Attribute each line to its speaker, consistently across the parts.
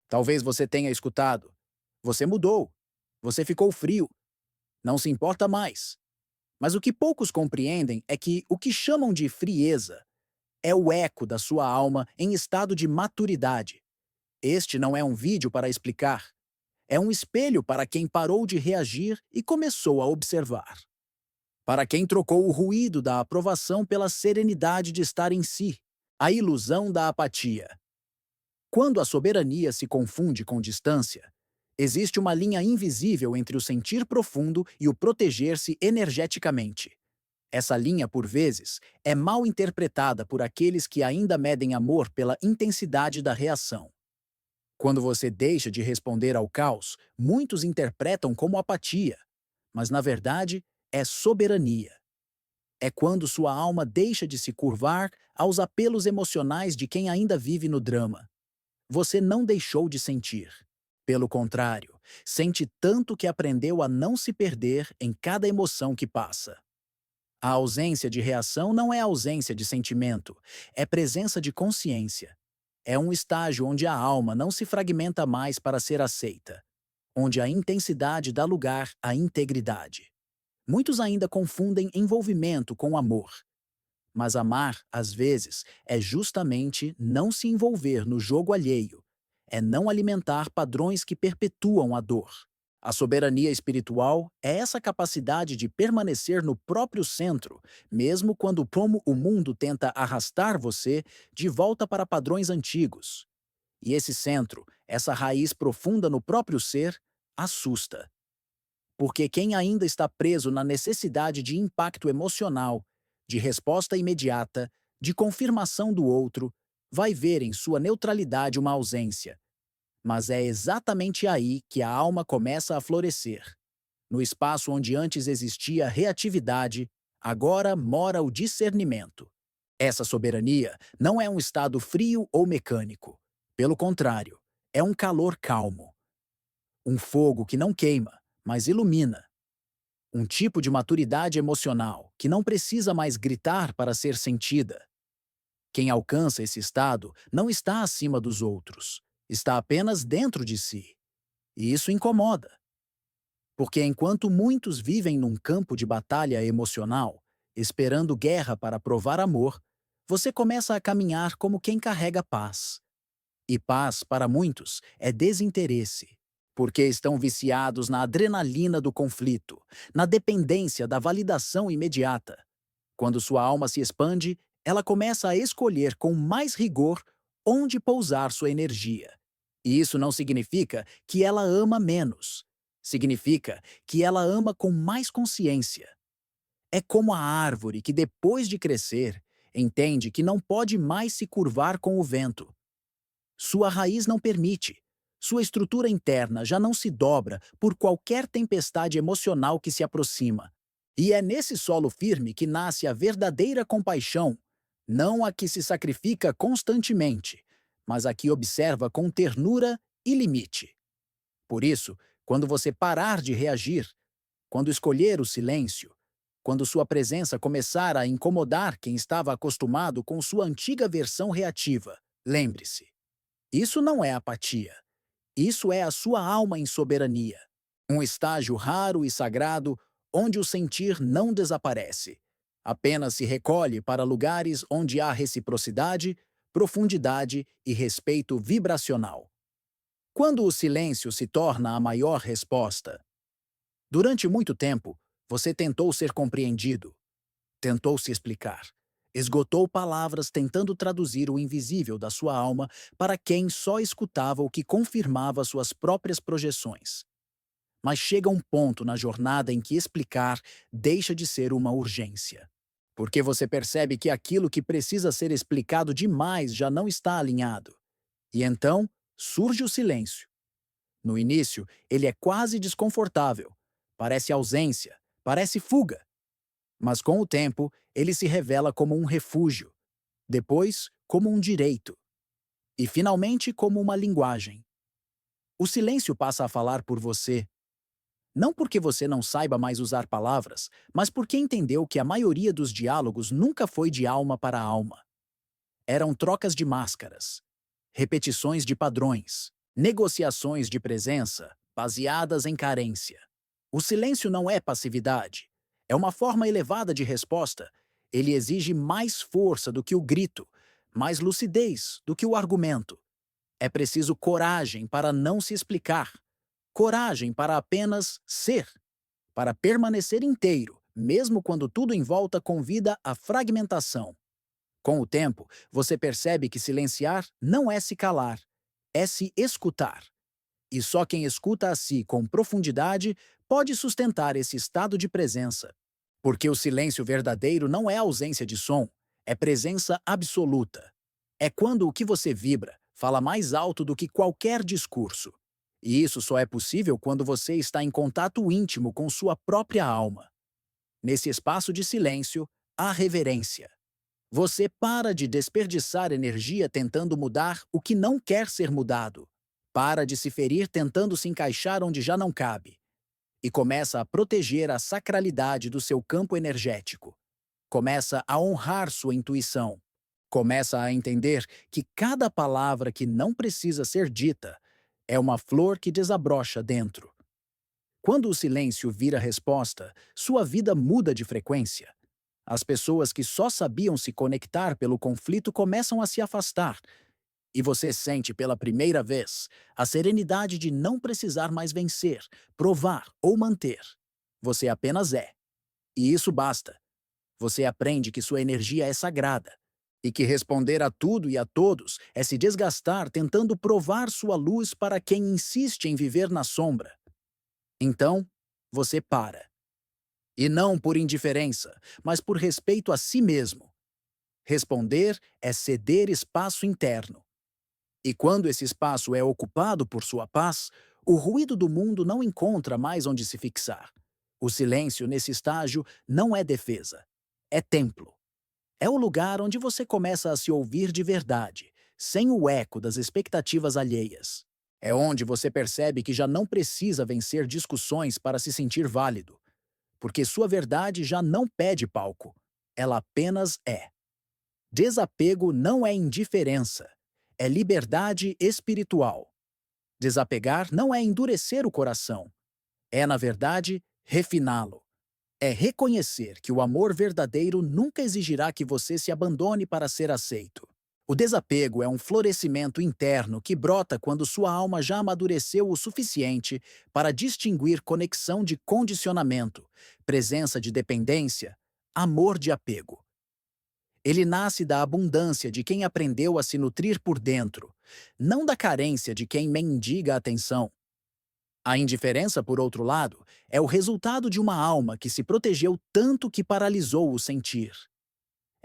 Speaker 1: Talvez você tenha escutado: você mudou, você ficou frio, não se importa mais. Mas o que poucos compreendem é que o que chamam de frieza é o eco da sua alma em estado de maturidade. Este não é um vídeo para explicar, é um espelho para quem parou de reagir e começou a observar. Para quem trocou o ruído da aprovação pela serenidade de estar em si, a ilusão da apatia. Quando a soberania se confunde com distância, existe uma linha invisível entre o sentir profundo e o proteger-se energeticamente. Essa linha, por vezes, é mal interpretada por aqueles que ainda medem amor pela intensidade da reação. Quando você deixa de responder ao caos, muitos interpretam como apatia, mas na verdade é soberania. É quando sua alma deixa de se curvar aos apelos emocionais de quem ainda vive no drama. Você não deixou de sentir. Pelo contrário, sente tanto que aprendeu a não se perder em cada emoção que passa. A ausência de reação não é ausência de sentimento, é presença de consciência. É um estágio onde a alma não se fragmenta mais para ser aceita, onde a intensidade dá lugar à integridade. Muitos ainda confundem envolvimento com amor, mas amar, às vezes, é justamente não se envolver no jogo alheio, é não alimentar padrões que perpetuam a dor. A soberania espiritual é essa capacidade de permanecer no próprio centro, mesmo quando como o mundo tenta arrastar você de volta para padrões antigos. E esse centro, essa raiz profunda no próprio ser, assusta. Porque quem ainda está preso na necessidade de impacto emocional, de resposta imediata, de confirmação do outro, vai ver em sua neutralidade uma ausência. Mas é exatamente aí que a alma começa a florescer. No espaço onde antes existia reatividade, agora mora o discernimento. Essa soberania não é um estado frio ou mecânico. Pelo contrário, é um calor calmo. Um fogo que não queima, mas ilumina. Um tipo de maturidade emocional que não precisa mais gritar para ser sentida. Quem alcança esse estado não está acima dos outros, está apenas dentro de si. E isso incomoda, porque enquanto muitos vivem num campo de batalha emocional, esperando guerra para provar amor, você começa a caminhar como quem carrega paz. E paz, para muitos, é desinteresse, porque estão viciados na adrenalina do conflito, na dependência da validação imediata. Quando sua alma se expande, ela começa a escolher com mais rigor onde pousar sua energia. E isso não significa que ela ama menos. Significa que ela ama com mais consciência. É como a árvore que, depois de crescer, entende que não pode mais se curvar com o vento. Sua raiz não permite. Sua estrutura interna já não se dobra por qualquer tempestade emocional que se aproxima. E é nesse solo firme que nasce a verdadeira compaixão, não a que se sacrifica constantemente, mas a que observa com ternura e limite. Por isso, quando você parar de reagir, quando escolher o silêncio, quando sua presença começar a incomodar quem estava acostumado com sua antiga versão reativa, lembre-se. Isso não é apatia. Isso é a sua alma em soberania. Um estágio raro e sagrado onde o sentir não desaparece. Apenas se recolhe para lugares onde há reciprocidade, profundidade e respeito vibracional. Quando o silêncio se torna a maior resposta. Durante muito tempo, você tentou ser compreendido, tentou se explicar. Esgotou palavras tentando traduzir o invisível da sua alma para quem só escutava o que confirmava suas próprias projeções. Mas chega um ponto na jornada em que explicar deixa de ser uma urgência. Porque você percebe que aquilo que precisa ser explicado demais já não está alinhado. E então surge o silêncio. No início, ele é quase desconfortável. Parece ausência, parece fuga. Mas com o tempo, ele se revela como um refúgio, depois como um direito, e finalmente como uma linguagem. O silêncio passa a falar por você, não porque você não saiba mais usar palavras, mas porque entendeu que a maioria dos diálogos nunca foi de alma para alma. Eram trocas de máscaras, repetições de padrões, Negociações de presença baseadas em carência. O silêncio não é passividade. É uma forma elevada de resposta. Ele exige mais força do que o grito, mais lucidez do que o argumento. É preciso coragem para não se explicar, coragem para apenas ser, para permanecer inteiro, mesmo quando tudo em volta convida à fragmentação. Com o tempo, você percebe que silenciar não é se calar, é se escutar. E só quem escuta a si com profundidade pode sustentar esse estado de presença. Porque o silêncio verdadeiro não é ausência de som, é presença absoluta. É quando o que você vibra fala mais alto do que qualquer discurso. E isso só é possível quando você está em contato íntimo com sua própria alma. Nesse espaço de silêncio, há reverência. Você para de desperdiçar energia tentando mudar o que não quer ser mudado. Para de se ferir tentando se encaixar onde já não cabe. E começa a proteger a sacralidade do seu campo energético. Começa a honrar sua intuição. Começa a entender que cada palavra que não precisa ser dita é uma flor que desabrocha dentro. Quando o silêncio vira resposta, sua vida muda de frequência. As pessoas que só sabiam se conectar pelo conflito começam a se afastar. E você sente pela primeira vez a serenidade de não precisar mais vencer, provar ou manter. Você apenas é. E isso basta. Você aprende que sua energia é sagrada. E que responder a tudo e a todos é se desgastar tentando provar sua luz para quem insiste em viver na sombra. Então, você para. E não por indiferença, mas por respeito a si mesmo. Responder é ceder espaço interno. E quando esse espaço é ocupado por sua paz, o ruído do mundo não encontra mais onde se fixar. O silêncio nesse estágio não é defesa, é templo. É o lugar onde você começa a se ouvir de verdade, sem o eco das expectativas alheias. É onde você percebe que já não precisa vencer discussões para se sentir válido, porque sua verdade já não pede palco, ela apenas é. Desapego não é indiferença, é liberdade espiritual. Desapegar não é endurecer o coração, é, na verdade, refiná-lo. É reconhecer que o amor verdadeiro nunca exigirá que você se abandone para ser aceito. O desapego é um florescimento interno que brota quando sua alma já amadureceu o suficiente para distinguir conexão de condicionamento, presença de dependência, amor de apego. Ele nasce da abundância de quem aprendeu a se nutrir por dentro, não da carência de quem mendiga atenção. A indiferença, por outro lado, é o resultado de uma alma que se protegeu tanto que paralisou o sentir.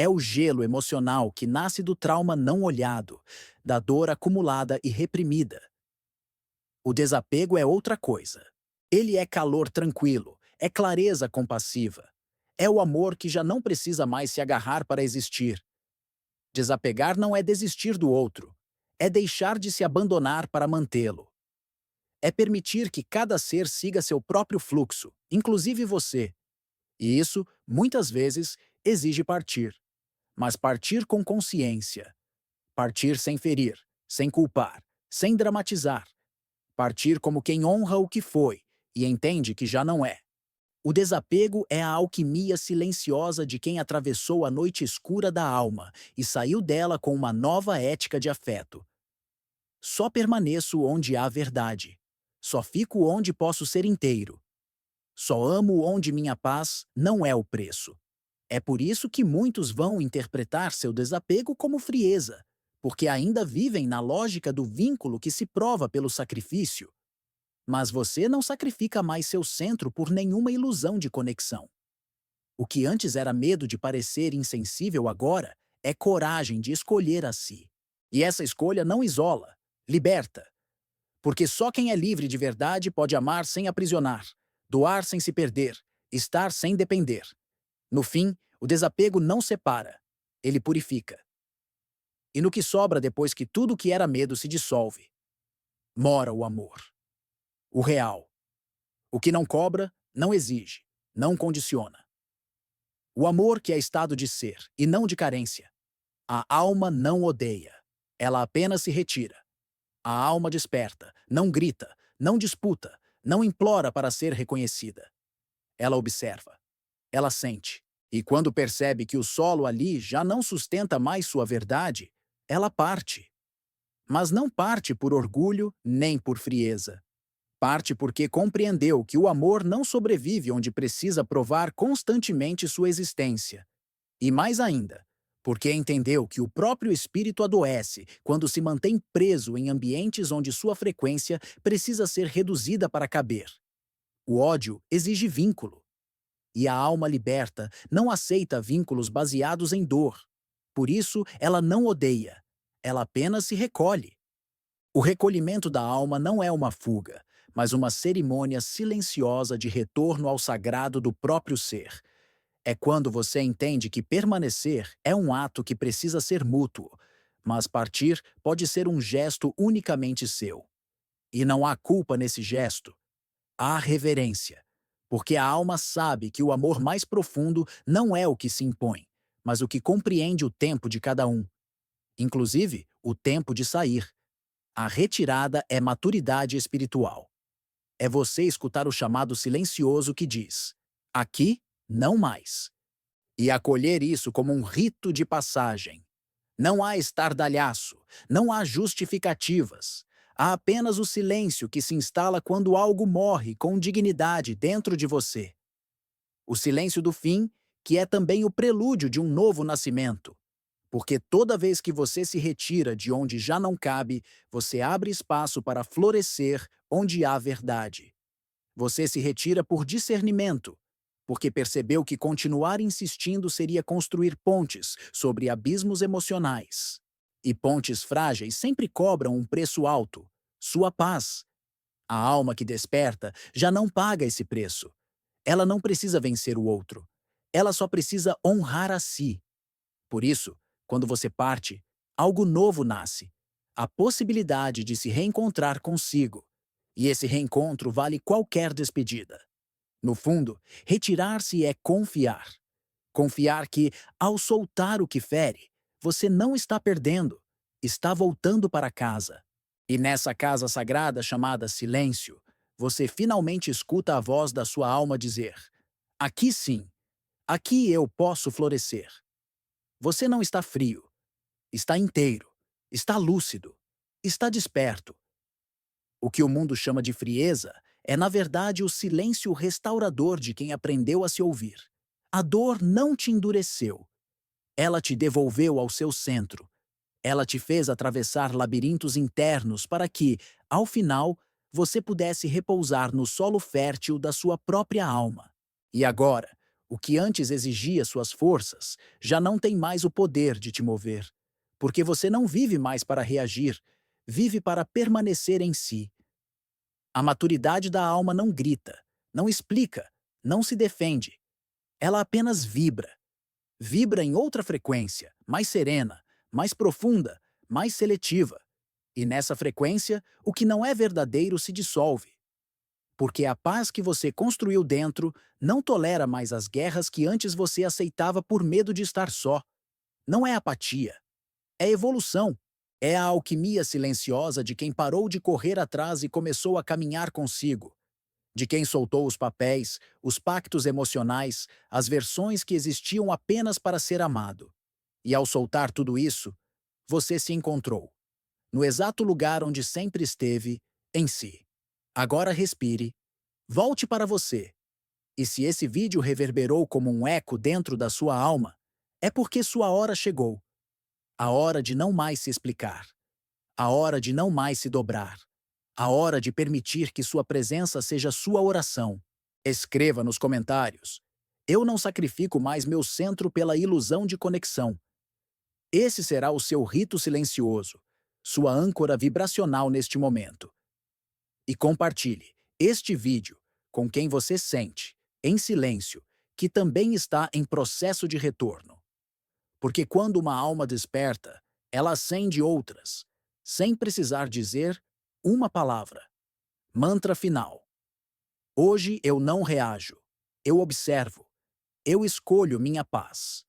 Speaker 1: É o gelo emocional que nasce do trauma não olhado, da dor acumulada e reprimida. O desapego é outra coisa. Ele é calor tranquilo, é clareza compassiva. É o amor que já não precisa mais se agarrar para existir. Desapegar não é desistir do outro, é deixar de se abandonar para mantê-lo. É permitir que cada ser siga seu próprio fluxo, inclusive você. E isso, muitas vezes, exige partir. Mas partir com consciência. Partir sem ferir, sem culpar, sem dramatizar. Partir como quem honra o que foi e entende que já não é. O desapego é a alquimia silenciosa de quem atravessou a noite escura da alma e saiu dela com uma nova ética de afeto. Só permaneço onde há verdade. Só fico onde posso ser inteiro. Só amo onde minha paz não é o preço. É por isso que muitos vão interpretar seu desapego como frieza, porque ainda vivem na lógica do vínculo que se prova pelo sacrifício. Mas você não sacrifica mais seu centro por nenhuma ilusão de conexão. O que antes era medo de parecer insensível agora é coragem de escolher a si. E essa escolha não isola, liberta. Porque só quem é livre de verdade pode amar sem aprisionar, doar sem se perder, estar sem depender. No fim, o desapego não separa, ele purifica. E no que sobra depois que tudo que era medo se dissolve, mora o amor. O real. O que não cobra, não exige, não condiciona. O amor que é estado de ser e não de carência. A alma não odeia, ela apenas se retira. A alma desperta, não grita, não disputa, não implora para ser reconhecida. Ela observa, ela sente. E quando percebe que o solo ali já não sustenta mais sua verdade, ela parte. Mas não parte por orgulho nem por frieza. Parte porque compreendeu que o amor não sobrevive onde precisa provar constantemente sua existência. E mais ainda, porque entendeu que o próprio espírito adoece quando se mantém preso em ambientes onde sua frequência precisa ser reduzida para caber. O ódio exige vínculo. E a alma liberta não aceita vínculos baseados em dor. Por isso, ela não odeia. Ela apenas se recolhe. O recolhimento da alma não é uma fuga, mas uma cerimônia silenciosa de retorno ao sagrado do próprio ser. É quando você entende que permanecer é um ato que precisa ser mútuo, mas partir pode ser um gesto unicamente seu. E não há culpa nesse gesto, há reverência. Porque a alma sabe que o amor mais profundo não é o que se impõe, mas o que compreende o tempo de cada um, inclusive o tempo de sair. A retirada é maturidade espiritual. É você escutar o chamado silencioso que diz: aqui, não mais. E acolher isso como um rito de passagem. Não há estardalhaço, não há justificativas. Há apenas o silêncio que se instala quando algo morre com dignidade dentro de você. O silêncio do fim, que é também o prelúdio de um novo nascimento. Porque toda vez que você se retira de onde já não cabe, você abre espaço para florescer onde há verdade. Você se retira por discernimento, porque percebeu que continuar insistindo seria construir pontes sobre abismos emocionais. E pontes frágeis sempre cobram um preço alto: sua paz. A alma que desperta já não paga esse preço. Ela não precisa vencer o outro. Ela só precisa honrar a si. Por isso, quando você parte, algo novo nasce. A possibilidade de se reencontrar consigo. E esse reencontro vale qualquer despedida. No fundo, retirar-se é confiar. Confiar que, ao soltar o que fere, você não está perdendo, está voltando para casa. E nessa casa sagrada chamada silêncio, você finalmente escuta a voz da sua alma dizer: aqui sim, aqui eu posso florescer. Você não está frio, está inteiro, está lúcido, está desperto. O que o mundo chama de frieza é, na verdade, o silêncio restaurador de quem aprendeu a se ouvir. A dor não te endureceu. Ela te devolveu ao seu centro. Ela te fez atravessar labirintos internos para que, ao final, você pudesse repousar no solo fértil da sua própria alma. E agora, o que antes exigia suas forças já não tem mais o poder de te mover. Porque você não vive mais para reagir, vive para permanecer em si. A maturidade da alma não grita, não explica, não se defende. Ela apenas vibra. Vibra em outra frequência, mais serena, mais profunda, mais seletiva. E nessa frequência, o que não é verdadeiro se dissolve. Porque a paz que você construiu dentro não tolera mais as guerras que antes você aceitava por medo de estar só. Não é apatia, é evolução. É a alquimia silenciosa de quem parou de correr atrás e começou a caminhar consigo. De quem soltou os papéis, os pactos emocionais, as versões que existiam apenas para ser amado. E ao soltar tudo isso, você se encontrou. No exato lugar onde sempre esteve, em si. Agora respire. Volte para você. E se esse vídeo reverberou como um eco dentro da sua alma, é porque sua hora chegou. A hora de não mais se explicar. A hora de não mais se dobrar. A hora de permitir que sua presença seja sua oração. Escreva nos comentários: eu não sacrifico mais meu centro pela ilusão de conexão. Esse será o seu rito silencioso, sua âncora vibracional neste momento. E compartilhe este vídeo com quem você sente, em silêncio, que também está em processo de retorno. Porque quando uma alma desperta, ela acende outras, sem precisar dizer uma palavra. Mantra final. Hoje eu não reajo. Eu observo. Eu escolho minha paz.